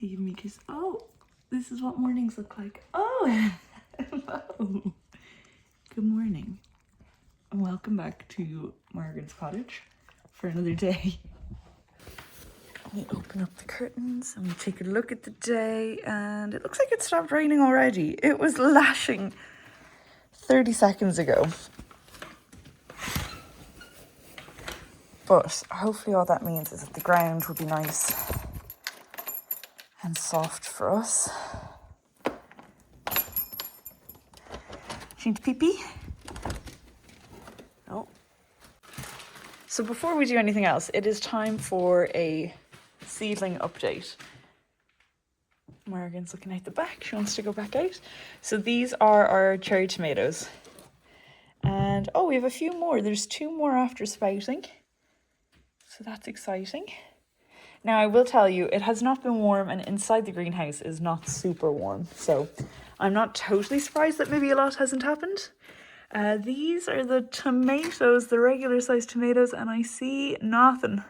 Give me a kiss. Oh, this is what mornings look like. Oh, hello. Good morning. And welcome back to Margaret's cottage for another day. We open up the curtains and we take a look at the day, and it looks like it stopped raining already. It was lashing 30 seconds ago. But hopefully all that means is that the ground will be nice and soft for us. Change pee-pee. Oh. So before we do anything else, it is time for a seedling update. Morgan's looking out the back. She wants to go back out. So these are our cherry tomatoes. And oh, we have a few more. There's 2 more after sprouting. So that's exciting. Now I will tell you, it has not been warm, and inside the greenhouse is not super warm. So I'm not totally surprised that maybe a lot hasn't happened. These are the tomatoes, the regular sized tomatoes, and I see nothing.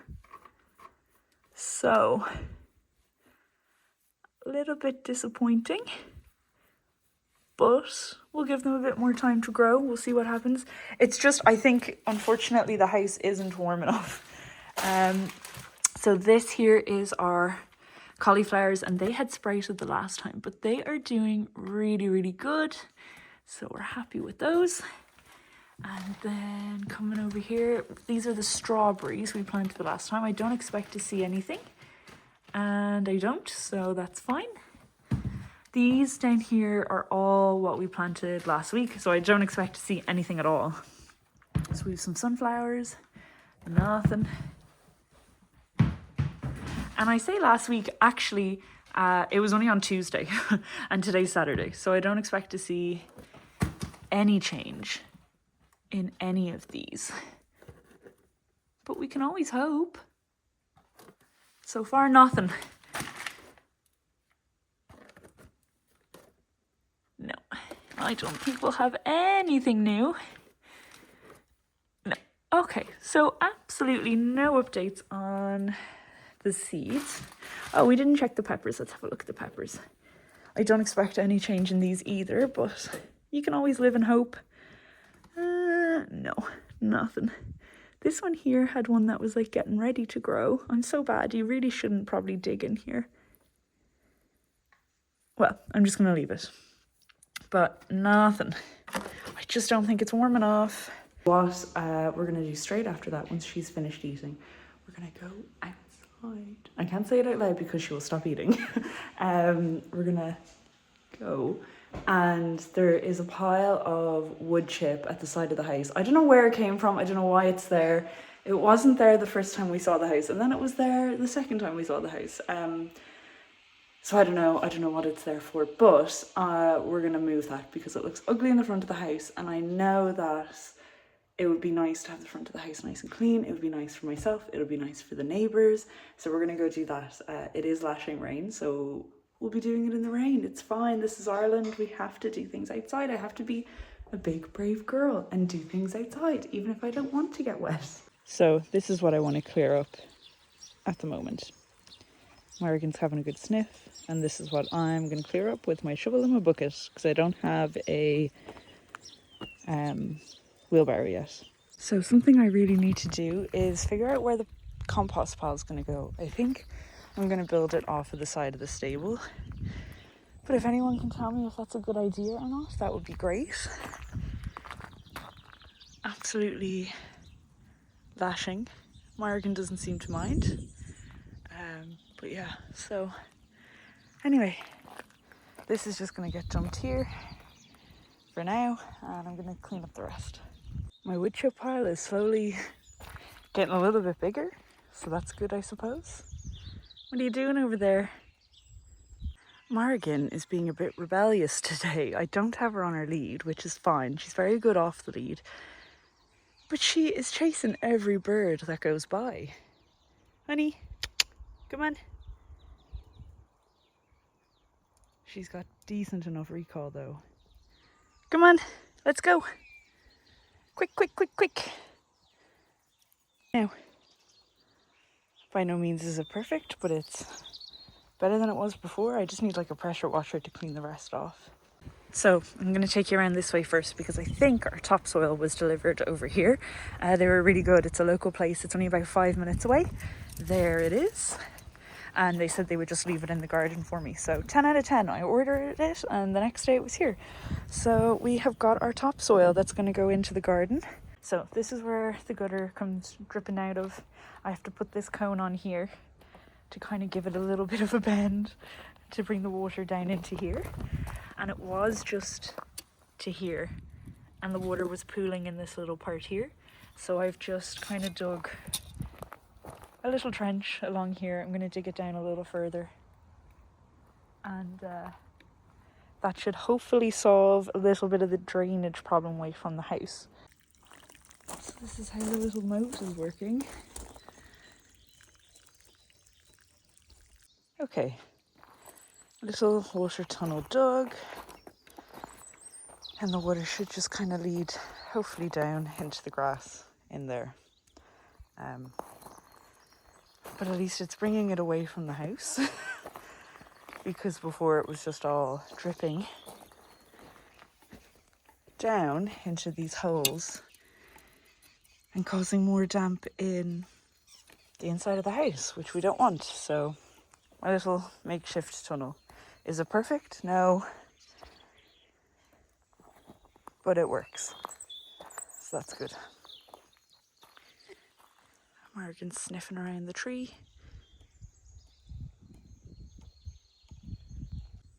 So, a little bit disappointing, but we'll give them a bit more time to grow. We'll see what happens. It's just, I think, unfortunately, the house isn't warm enough. So this here is our cauliflowers, and they had sprouted the last time, but they are doing really, really good. So we're happy with those. And then coming over here, these are the strawberries we planted the last time. I don't expect to see anything, and I don't, so that's fine. These down here are all what we planted last week, so I don't expect to see anything at all. So we have some sunflowers, nothing. And I say last week, actually, it was only on Tuesday and today's Saturday, so I don't expect to see any change in any of these. But we can always hope. So far, nothing. No, I don't think we'll have anything new. No. Okay, so absolutely no updates on the seeds. Oh, we didn't check the peppers. Let's have a look at the peppers. I don't expect any change in these either, but you can always live in hope. No, nothing. This one here had one that was like getting ready to grow. I'm so bad. You really shouldn't probably dig in here. Well, I'm just going to leave it. But nothing. I just don't think it's warm enough. What we're going to do straight after that, once she's finished eating, we're going to go outside. I can't say it out loud because she will stop eating. We're going to go, and there is a pile of wood chip at the side of the house. I don't know where it came from. I don't know why it's there. It wasn't there the first time we saw the house, and then it was there the second time we saw the house. So I don't know what it's there for, but we're gonna move that because it looks ugly in the front of the house, and I know that it would be nice to have the front of the house nice and clean. It would be nice for myself. It would be nice for the neighbours. So we're gonna go do that. It is lashing rain, so we'll be doing it in the rain. It's fine. This is Ireland. We have to do things outside. I have to be a big, brave girl and do things outside, even if I don't want to get wet. So this is what I want to clear up at the moment. Morgan's having a good sniff, and this is what I'm going to clear up with my shovel and my bucket, because I don't have a wheelbarrow yet. So something I really need to do is figure out where the compost pile is going to go. I think I'm going to build it off of the side of the stable. But if anyone can tell me if that's a good idea or not, that would be great. Absolutely lashing. Morgan doesn't seem to mind. But yeah, so anyway, this is just going to get dumped here for now, and I'm going to clean up the rest. My wood chip pile is slowly getting a little bit bigger, so that's good, I suppose. What are you doing over there? Morgan is being a bit rebellious today. I don't have her on her lead, which is fine. She's very good off the lead. But she is chasing every bird that goes by. Honey, come on. She's got decent enough recall though. Come on, let's go. Quick, quick, quick, quick. Now, by no means is it perfect, but it's better than it was before. I just need like a pressure washer to clean the rest off. So I'm going to take you around this way first because I think our topsoil was delivered over here. They were really good. It's a local place. It's only about 5 minutes away. There it is. And they said they would just leave it in the garden for me. So 10 out of 10. I ordered it and the next day it was here. So we have got our topsoil that's going to go into the garden. So this is where the gutter comes dripping out of. I have to put this cone on here to kind of give it a little bit of a bend to bring the water down into here. And it was just to here. And the water was pooling in this little part here. So I've just kind of dug a little trench along here. I'm going to dig it down a little further, and that should hopefully solve a little bit of the drainage problem away from the house. So this is how the little moat is working. Okay, little water tunnel dug, and the water should just kind of lead hopefully down into the grass in there. But at least it's bringing it away from the house because before it was just all dripping down into these holes and causing more damp in the inside of the house, which we don't want. So my little makeshift tunnel. Is it perfect? No. But it works. So that's good. Morgan's sniffing around the tree.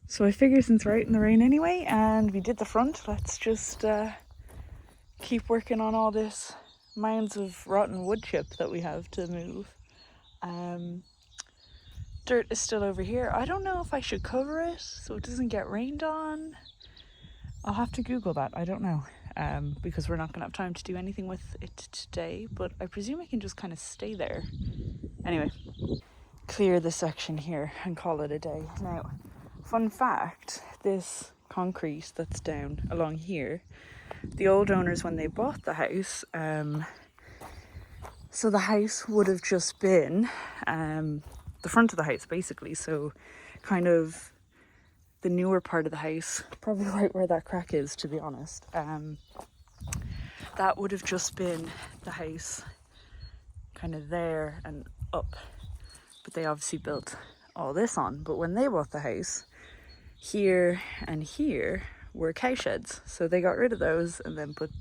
So I figure since we're out in the rain anyway, and we did the front, let's just keep working on all this mounds of rotten wood chip that we have to move. Dirt is still over here. I don't know if I should cover it so it doesn't get rained on. I'll have to Google that. I don't know. Because we're not going to have time to do anything with it today, but I presume it can just kind of stay there. Anyway, clear this section here and call it a day. Now, fun fact, this concrete that's down along here, the old owners, when they bought the house, so the house would have just been the front of the house basically, so kind of the newer part of the house, probably right where that crack is, to be honest. That would have just been the house kind of there and up, but they obviously built all this on. But when they bought the house, here and here were cow sheds, so they got rid of those and then put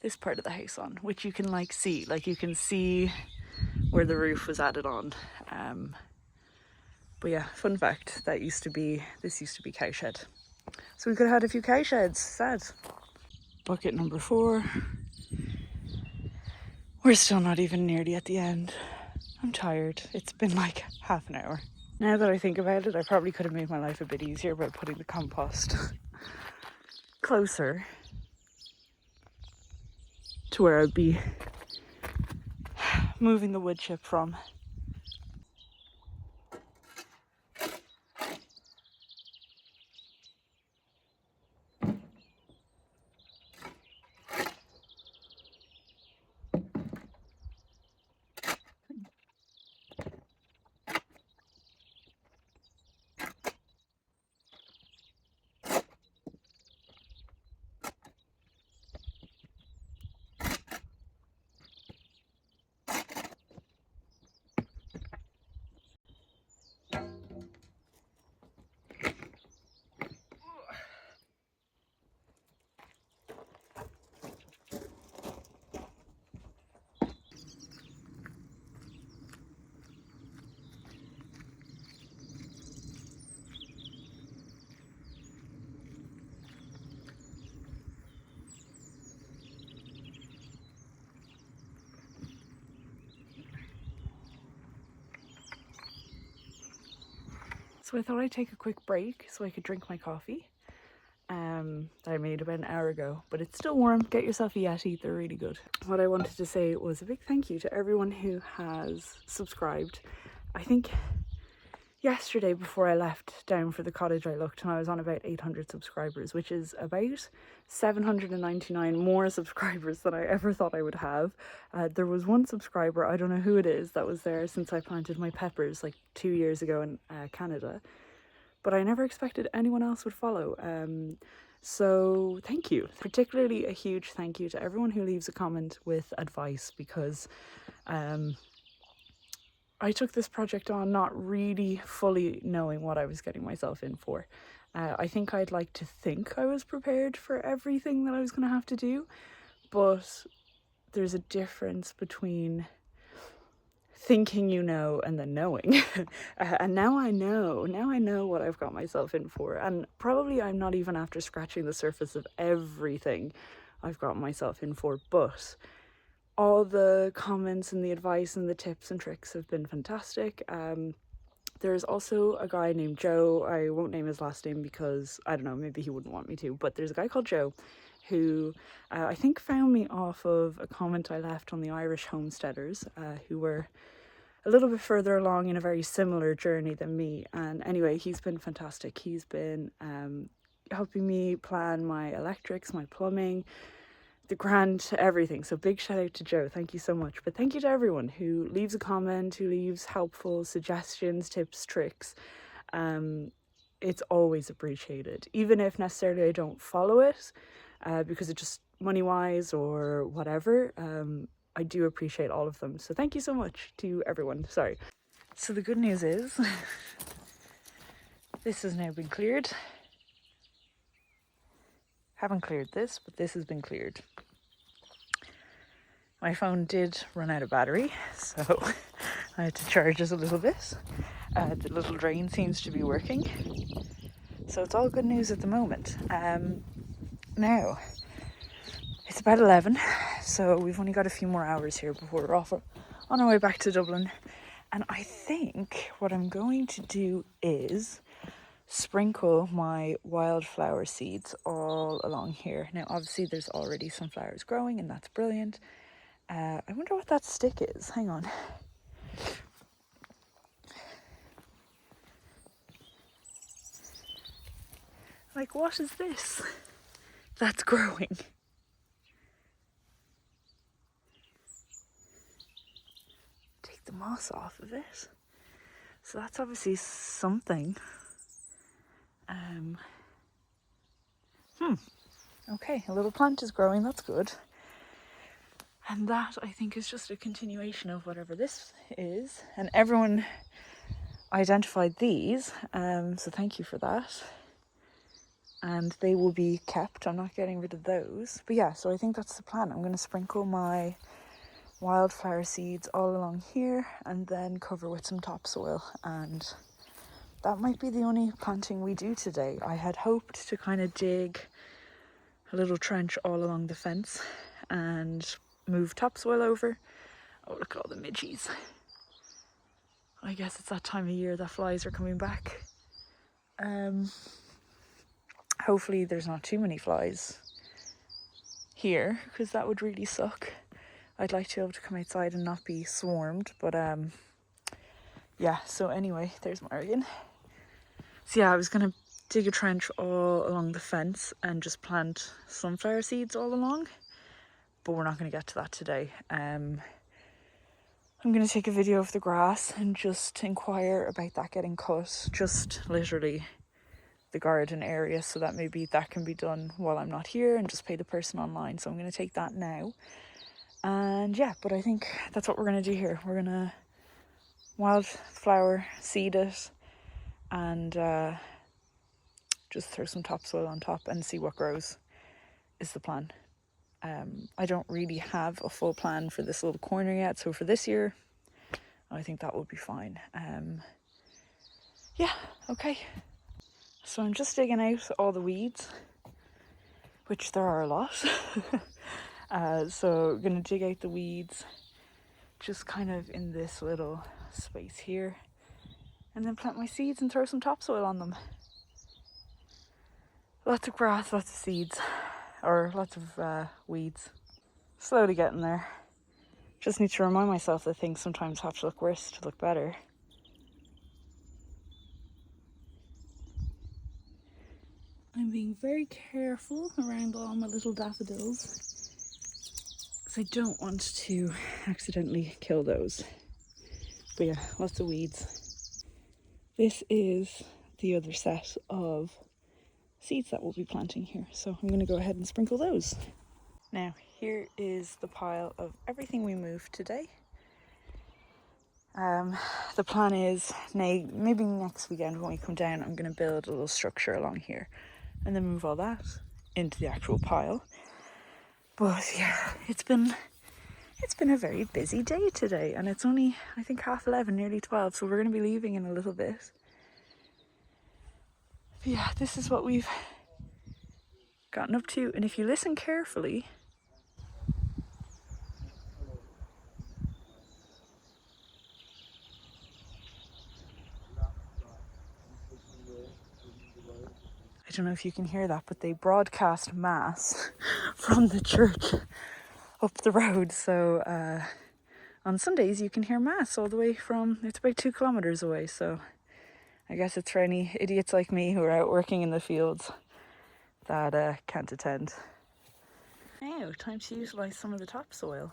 this part of the house on, which you can see you can see where the roof was added on. But yeah, fun fact, this used to be cow shed. So we could have had a few cow sheds, sad. Bucket number 4. We're still not even nearly at the end. I'm tired. It's been like half an hour. Now that I think about it, I probably could have made my life a bit easier by putting the compost closer to where I'd be moving the wood chip from. So I thought I'd take a quick break so I could drink my coffee that I made about an hour ago, but it's still warm. Get yourself a Yeti, they're really good. What I wanted to say was a big thank you to everyone who has subscribed. I think yesterday before I left down for the cottage, I looked and I was on about 800 subscribers, which is about 799 more subscribers than I ever thought I would have. There was one subscriber, I don't know who it is, that was there since I planted my peppers like 2 years ago in Canada, but I never expected anyone else would follow. So thank you. Particularly a huge thank you to everyone who leaves a comment with advice, because I took this project on not really fully knowing what I was getting myself in for. I think I'd like to think I was prepared for everything that I was going to have to do, but there's a difference between thinking you know and then knowing. And now I know what I've got myself in for, and probably I'm not even after scratching the surface of everything I've got myself in for, but all the comments and the advice and the tips and tricks have been fantastic. There's also a guy named Joe. I won't name his last name because I don't know, maybe he wouldn't want me to, but there's a guy called Joe who I think found me off of a comment I left on the Irish Homesteaders, who were a little bit further along in a very similar journey than me. And anyway, he's been fantastic. He's been helping me plan my electrics, my plumbing, the grant, everything. So big shout out to Joe, thank you so much. But thank you to everyone who leaves a comment, who leaves helpful suggestions, tips, tricks. It's always appreciated, even if necessarily I don't follow it because it just money wise or whatever. I do appreciate all of them, so thank you so much to everyone. Sorry. So the good news is this has now been cleared. Haven't cleared this, but this has been cleared. My phone did run out of battery, so I had to charge it a little bit. The little drain seems to be working, so it's all good news at the moment. Now, it's about 11, so we've only got a few more hours here before we're off on our way back to Dublin. And I think what I'm going to do is sprinkle my wildflower seeds all along here. Now, obviously, there's already some flowers growing, and that's brilliant. I wonder what that stick is. Hang on. Like, what is this that's growing? Take the moss off of it. So that's obviously something. Okay, a little plant is growing, that's good. And that, I think, is just a continuation of whatever this is. And everyone identified these, so thank you for that. And they will be kept. I'm not getting rid of those. But yeah, so I think that's the plan. I'm going to sprinkle my wildflower seeds all along here and then cover with some topsoil. And that might be the only planting we do today. I had hoped to kind of dig a little trench all along the fence and move topsoil over. Oh, look at all the midgies. I guess it's that time of year that flies are coming back. Hopefully there's not too many flies here, because that would really suck. I'd like to be able to come outside and not be swarmed, but yeah, so anyway, there's Morgan. So yeah, I was going to dig a trench all along the fence and just plant sunflower seeds all along, but we're not going to get to that today. I'm going to take a video of the grass and just inquire about that getting cut, just literally the garden area, so that maybe that can be done while I'm not here and just pay the person online. So I'm going to take that now. And yeah, but I think that's what we're going to do here. We're going to wildflower seed it and just throw some topsoil on top and see what grows is the plan. I don't really have a full plan for this little corner yet, so for this year I think that will be fine. Yeah, okay. So I'm just digging out all the weeds, which there are a lot. So I'm going to dig out the weeds just kind of in this little space here, and then plant my seeds and throw some topsoil on them. Lots of grass, lots of seeds, or lots of weeds. Slowly getting there. Just need to remind myself that things sometimes have to look worse to look better. I'm being very careful around all my little daffodils because I don't want to accidentally kill those. But yeah, lots of weeds. This is the other set of seeds that we'll be planting here. So I'm going to go ahead and sprinkle those. Now, here is the pile of everything we moved today. The plan is maybe next weekend when we come down, I'm going to build a little structure along here and then move all that into the actual pile. But yeah, it's been a very busy day today, and it's only, I think, 11:30, nearly 12, so we're going to be leaving in a little bit. But yeah, this is what we've gotten up to, and if you listen carefully, I don't know if you can hear that, but they broadcast mass from the church up the road. So on Sundays you can hear mass all the way from, it's about 2 kilometers away. So I guess it's for any idiots like me who are out working in the fields that can't attend. Now, time to utilise some of the topsoil.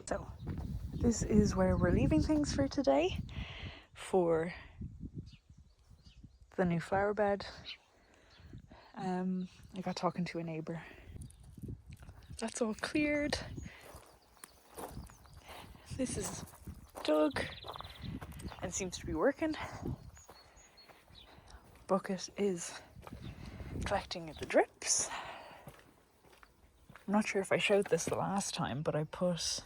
So this is where we're leaving things for today for the new flower bed. I got talking to a neighbour. That's all cleared. This is dug and seems to be working. Bucket is collecting the drips. I'm not sure if I showed this the last time, but I put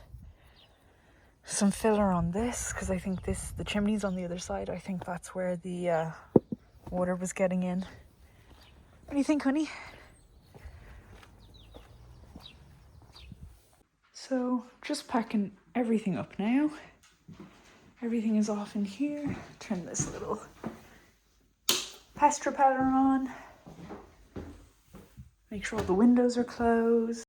some filler on this because I think the chimney's on the other side. I think that's where the water was getting in. What do you think, honey? So just packing everything up now. Everything is off in here. Turn this little pest repeller on. Make sure all the windows are closed.